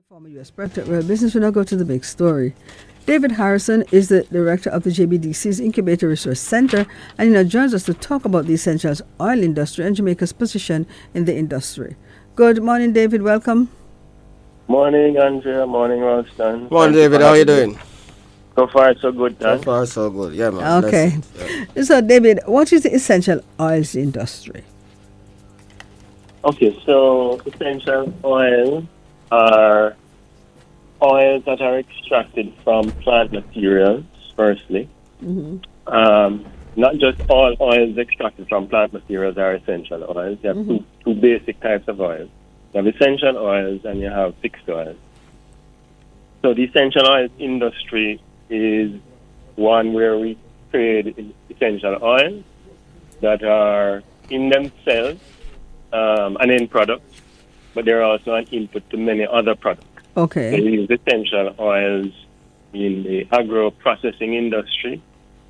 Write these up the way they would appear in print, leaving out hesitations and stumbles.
Former U.S. President, well, business will now go to the big story. David Harrison is the director of the JBDC's Incubator Resource Center, and he now joins us to talk about the essentials oil industry and Jamaica's position in the industry. Good morning, David. Welcome. Morning, Andrea. Morning, Ralston. Morning, David. How are you doing? So far, so good, So Dan. far, so good. Yeah, man. Okay. Yeah. So, David, what is the essential oils industry? Okay, so essential oils are oils that are extracted from plant materials, firstly. Not just all oils extracted from plant materials are essential oils. There are two basic types of oils. You have essential oils and you have fixed oils. So the essential oils industry is one where we trade essential oils that are in themselves an end product, but they're also an input to many other products. Okay. They use essential oils in the agro-processing industry,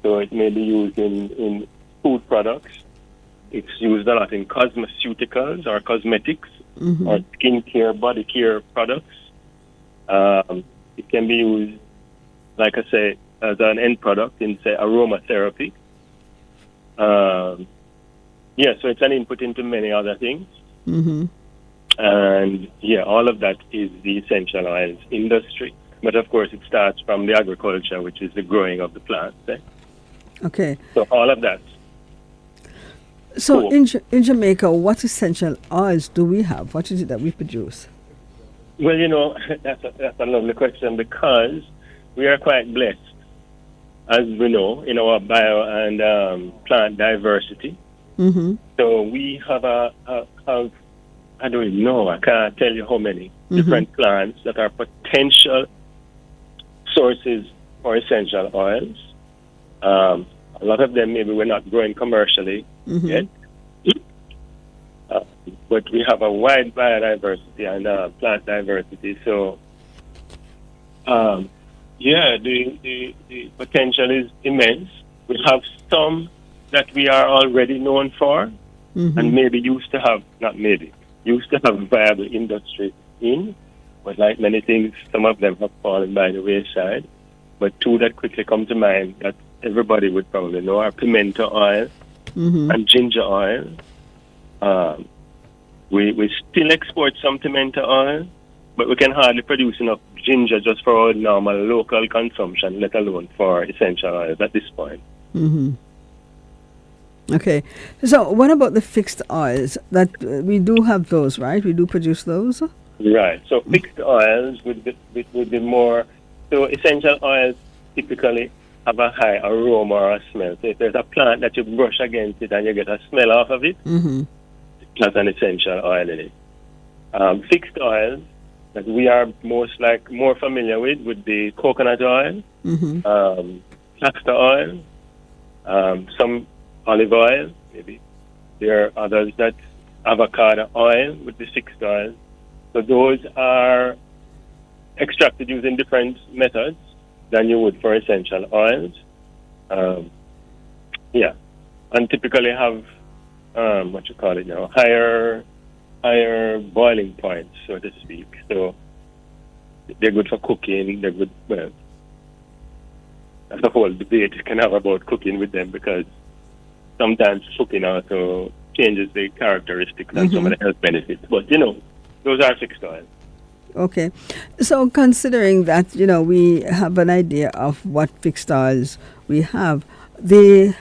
so it may be used in food products. It's used a lot in cosmeceuticals or cosmetics or skincare, body care products. It can be used, like I say, as an end product in, say, aromatherapy. So it's an input into many other things. And, all of that is the essential oils industry. But, of course, it starts from the agriculture, which is the growing of the plants. Okay. So all of that. So, Cool. in Jamaica, what essential oils do we have? What is it that we produce? Well, that's a lovely question because we are quite blessed, as we know, in our bio and plant diversity. So we have I don't know, I can't tell you how many different plants that are potential sources for essential oils. A lot of them maybe we're not growing commercially yet. But we have a wide biodiversity and plant diversity. So, the potential is immense. We have some that we are already known for and maybe used to have a viable industry in. But like many things, some of them have fallen by the wayside. But two that quickly come to mind that everybody would probably know are pimento oil and ginger oil. We still export some pimento oil, but we can hardly produce enough ginger just for our normal local consumption, let alone for essential oils at this point. Okay. So, what about the fixed oils? That we do have those, right? We do produce those? Right. So fixed oils would be more. So essential oils typically have a high aroma or a smell. So if there's a plant that you brush against it and you get a smell off of it, it has an essential oil in it. Fixed oils that we are more familiar with would be coconut oil, castor oil, some olive oil, maybe. There are others that avocado oil with the fixed oil. So those are extracted using different methods than you would for essential oils. And typically have higher boiling points, so to speak. So they're good for cooking. They're good. Well, that's a whole debate you can have about cooking with them because sometimes cooking also changes the characteristics and some of the health benefits. But those are fixed oils. Okay. So, considering that, we have an idea of what fixed oils we have, the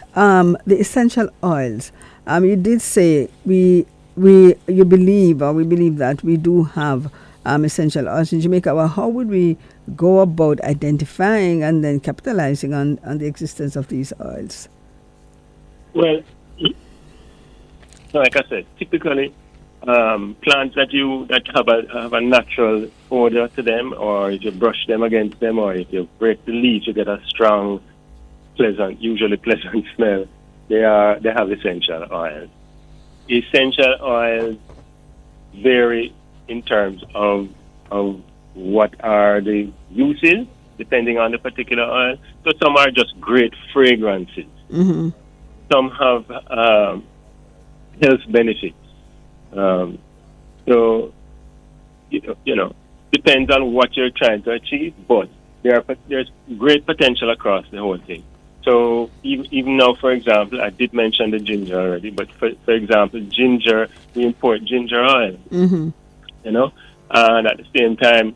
essential oils, you did say we believe that we do have essential oils in Jamaica. Well, how would we go about identifying and then capitalizing on the existence of these oils? Well, like I said, typically plants that have a natural odor to them, or if you brush them against them, or if you break the leaves, you get a strong, usually pleasant smell. They have essential oils. Essential oils vary in terms of what are the uses, depending on the particular oil. So some are just great fragrances. Some have health benefits. So, depends on what you're trying to achieve, but there's great potential across the whole thing. So even now, for example, I did mention the ginger already, but for example, ginger, we import ginger oil, Mm-hmm. you know, and at the same time,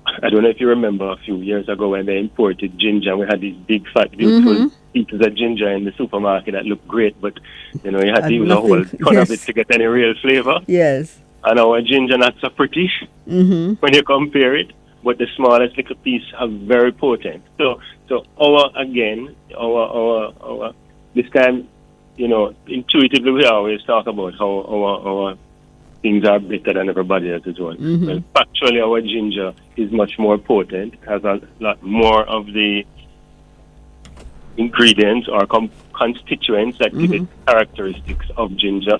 I don't know if you remember a few years ago when they imported ginger, we had these big, fat, beautiful pieces of ginger in the supermarket that looked great, but, you know, you had to use a whole ton of it to get any real flavor. Yes. And our ginger not so pretty Mm-hmm. when you compare it, but the smallest little piece are very potent. So our this time, you know, intuitively we always talk about how our things are better than everybody else's one. Mm-hmm. Well, factually, our ginger is much more potent. It has a lot more of the ingredients or constituents that give it characteristics of ginger.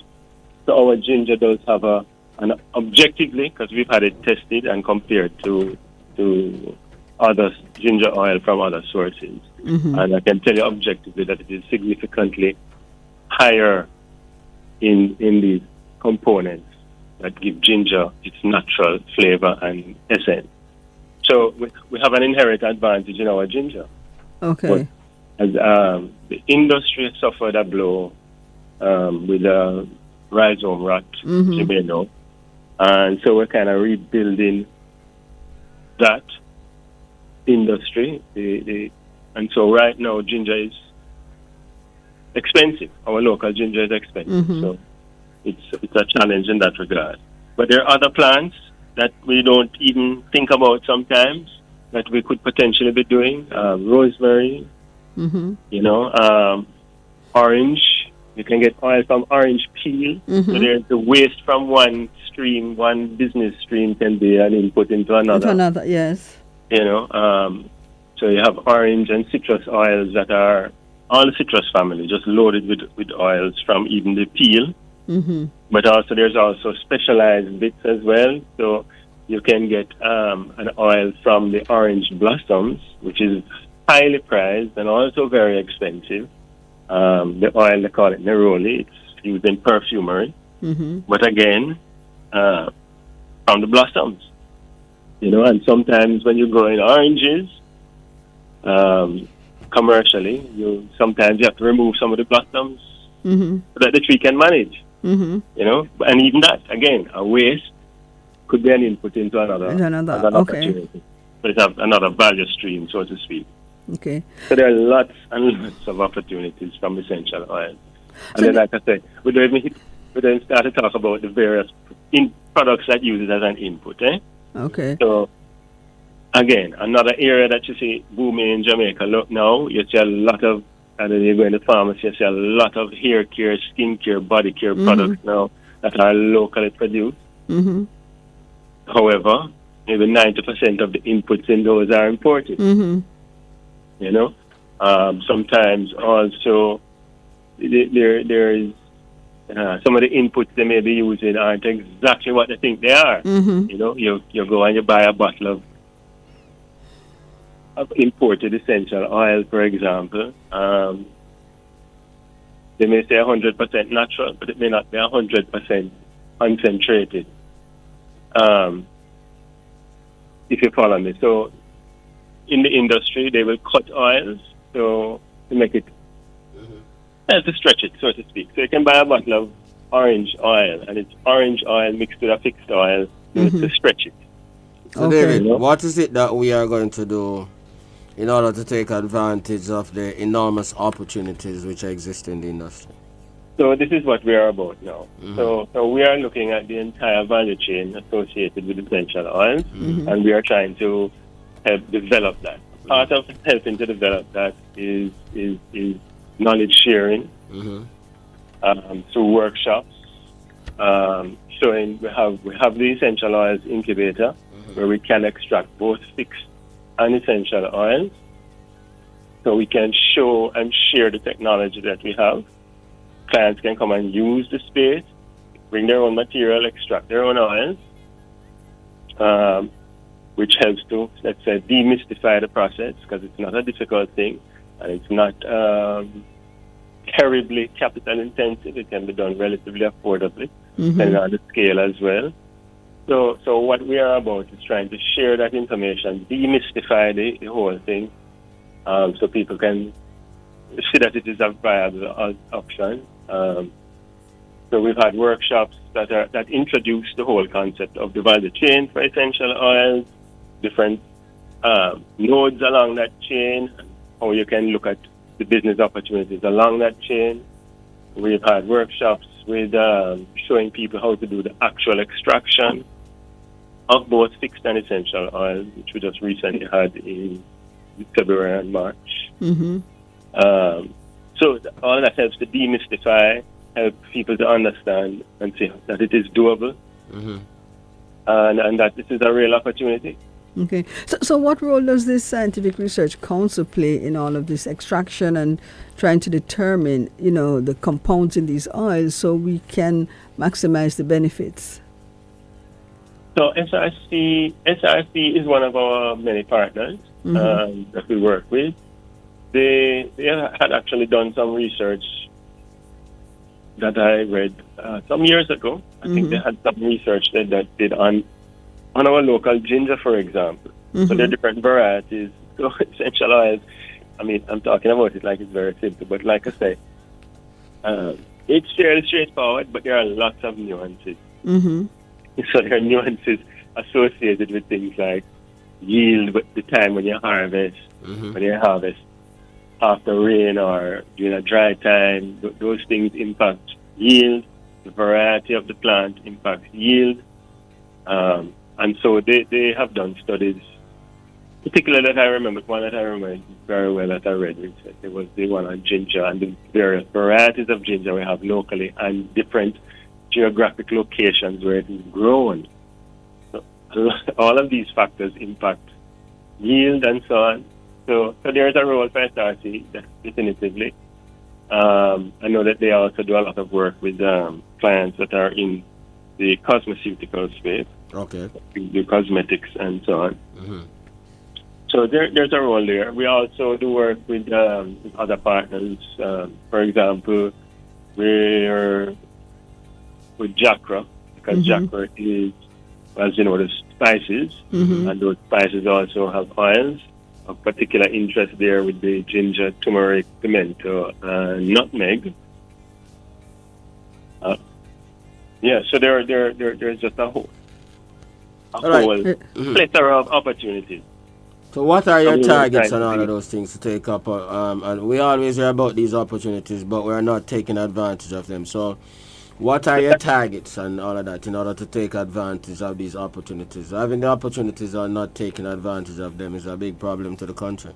So our ginger does have an objectively, because we've had it tested and compared to other ginger oil from other sources. Mm-hmm. And I can tell you objectively that it is significantly higher in these components that give ginger its natural flavor and essence. So we have an inherent advantage in our ginger. Okay. But as the industry suffered a blow with rhizome rot, you may know. And so we're kind of rebuilding that industry. And so right now, ginger is expensive. Our local ginger is expensive. So it's a challenge in that regard. But there are other plants that we don't even think about sometimes that we could potentially be doing. Rosemary, you know, orange. You can get oil from orange peel. So there's the waste from one stream, one business stream can be an input into another. Yes. You know, so you have orange and citrus oils that are all the citrus family, just loaded with oils from even the peel. But also there's also specialized bits as well. So you can get an oil from the orange blossoms, which is highly prized and also very expensive. The oil, they call it neroli. It's used in perfumery. But again, from the blossoms. You know, and sometimes when you grow in oranges, commercially, sometimes you have to remove some of the blossoms so that the tree can manage. You know, and even that, again, a waste could be an input into another opportunity. So it's another value stream, so to speak. Okay. So there are lots and lots of opportunities from essential oils. And then, like I said, we don't even start to talk about the various products that use it as an input. Okay. So, again, another area that you see booming in Jamaica. Look now, you see a lot of, and then you go in the pharmacy, you see a lot of hair care, skin care, body care products now that are locally produced. However, maybe 90% of the inputs in those are imported. You know, sometimes also there is some of the inputs they may be using aren't exactly what they think they are. You know, you go and you buy a bottle of imported essential oil, for example. They may say 100% natural, but it may not be 100% concentrated. If you follow me. So in the industry, they will cut oils to make it, to stretch it, so to speak. So you can buy a bottle of orange oil, and it's orange oil mixed with a fixed oil to stretch it. So David, what is it that we are going to do in order to take advantage of the enormous opportunities which exist in the industry? So this is what we are about now. So we are looking at the entire value chain associated with essential oils, and we are trying to help develop that. Part of helping to develop that is knowledge sharing through workshops. Showing we have the essential oils incubator where we can extract both fixed and essential oils. So we can show and share the technology that we have. Clients can come and use the space, bring their own material, extract their own oils, which helps to, let's say, demystify the process, because it's not a difficult thing and it's not terribly capital intensive. It can be done relatively affordably, depending on the scale as well. So what we are about is trying to share that information, demystify the whole thing, so people can see that it is a viable option. So we've had workshops that introduce the whole concept of the value chain for essential oils, different nodes along that chain, how you can look at the business opportunities along that chain. We've had workshops with showing people how to do the actual extraction of both fixed and essential oils, which we just recently had in February and March. Mm-hmm. So all that helps to demystify, help people to understand and see that it is doable, and that this is a real opportunity. Okay. So what role does this Scientific Research Council play in all of this extraction and trying to determine, the compounds in these oils so we can maximize the benefits? So SRC is one of our many partners that we work with. They had actually done some research that I read some years ago. I think they had some research that did on our local ginger, for example. So there are different varieties. So essential oils, I mean, I'm talking about it like it's very simple, but like I say, it's fairly straightforward, but there are lots of nuances. So there are nuances associated with things like yield, with the time when you harvest, when you harvest after rain or during a dry time. Those things impact yield. The variety of the plant impacts yield. And so they have done studies, particularly that I remember, one that I remember very well that I read recently. It was the one on ginger and the various varieties of ginger we have locally and different geographic locations where it is grown. So all of these factors impact yield and so on. So there is a role for SRC, definitively. I know that they also do a lot of work with clients that are in the cosmeceutical space. Okay. The cosmetics and so on. So there's a role there. We also do work with other partners. For example, we're with Jacra, because Jacra is, as you know, the spices, and those spices also have oils. Of particular interest there with the ginger, turmeric, pimento, and nutmeg. So there's just a whole plethora of opportunities. So what are your targets on all of those things to take up? And we always hear about these opportunities, but we're not taking advantage of them. So what are your targets and all of that in order to take advantage of these opportunities? Having the opportunities or not taking advantage of them is a big problem to the country.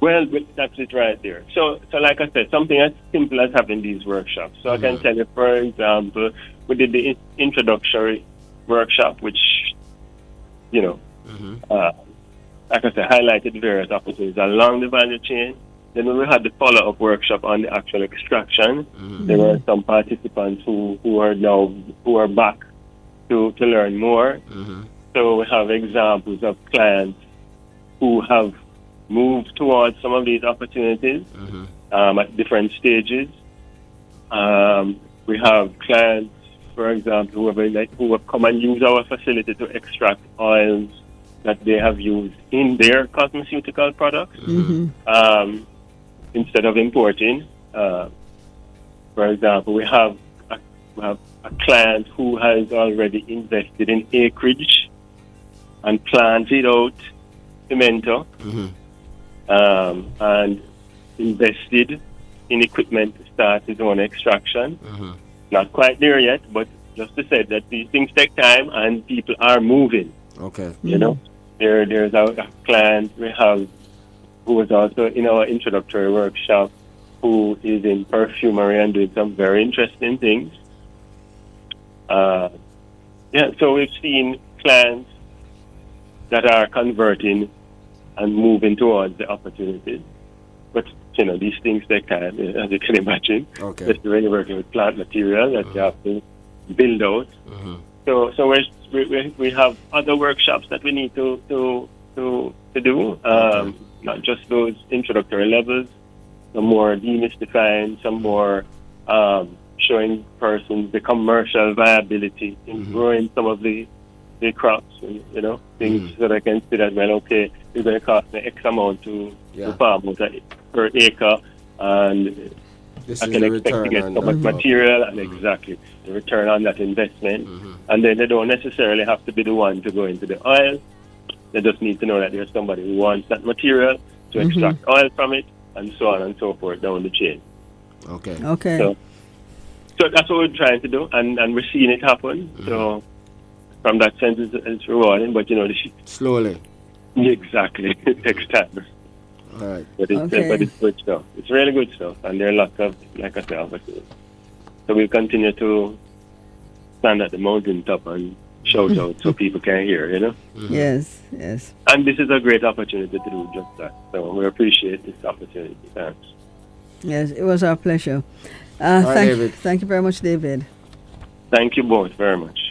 Well, that's it right there. So like I said, something as simple as having these workshops. So I can tell you, for example, we did the introductory workshop, which, like I said, highlighted various opportunities along the value chain. Then when we had the follow-up workshop on the actual extraction, there were some participants who are back to learn more. So we have examples of clients who have moved towards some of these opportunities at different stages. We have clients, for example, who have come and used our facility to extract oils that they have used in their cosmeceutical products. Instead of importing. For example, we have a client who has already invested in acreage and planted out pimento, and invested in equipment to start his own extraction. Not quite there yet, but just to say that these things take time and people are moving. Okay. There's a client we have who was also in our introductory workshop, who is in perfumery and doing some very interesting things. So we've seen clients that are converting and moving towards the opportunities. But, these things take time, as you can imagine. Okay. Especially when you're working with plant material that you have to build out. So we have other workshops that we need to do. Not just those introductory levels, some more demystifying, some more showing persons the commercial viability in growing some of the the crops, things so they can see that, well, okay, it's going to cost me X amount to farm per acre, and This I is can the expect to return get on so much that. material and exactly the return on that investment. And then they don't necessarily have to be the one to go into the oil. They just need to know that there's somebody who wants that material to extract oil from it, and so on and so forth down the chain. Okay. Okay. So that's what we're trying to do, and we're seeing it happen. So from that sense, it's rewarding. But Slowly. exactly, it takes time. All right. But it's good stuff. It's really good stuff, and there are lots of, like I said, opportunities. So we'll continue to stand at the mountaintop and shout out so people can hear. Yes. And this is a great opportunity to do just that. So we appreciate this opportunity. Thanks. Yes, it was our pleasure. David. Thank you very much, David. Thank you both very much.